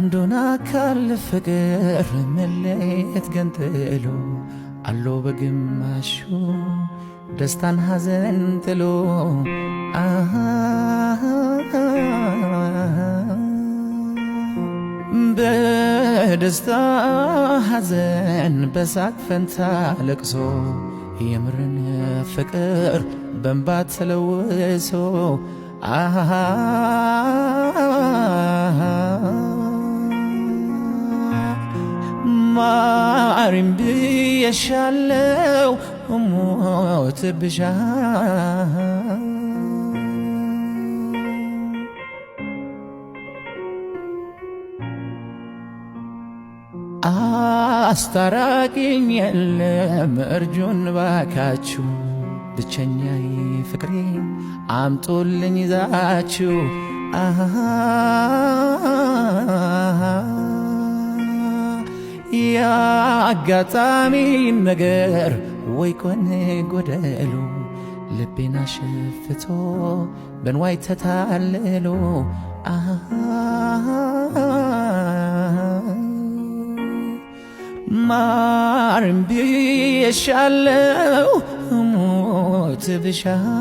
አንዱን አካል ፍቅር መለየት ገንጥሎ አሎ በግማሹ ደስታን ሐዘን ጥሎ በደስታ ሐዘን በሳቅ ፈንታ ለቅሶ የምርን ፍቅር በእንባ ተለውሶ ማሪም ብዬሻለው ሞትብሻለሁ አስታራቂኝ የለም እርጁን ባካችሁ ብቸኛዬ ፍቅሬን አምጡልኝ ይዛችሁ ያጋጣሚ ነገር ወይ ቆን ጎደሎ ልቤን አሸፍቶ በንዋይ ተታልሎ ማርም ብዬሻለው ሞትብሻለሁ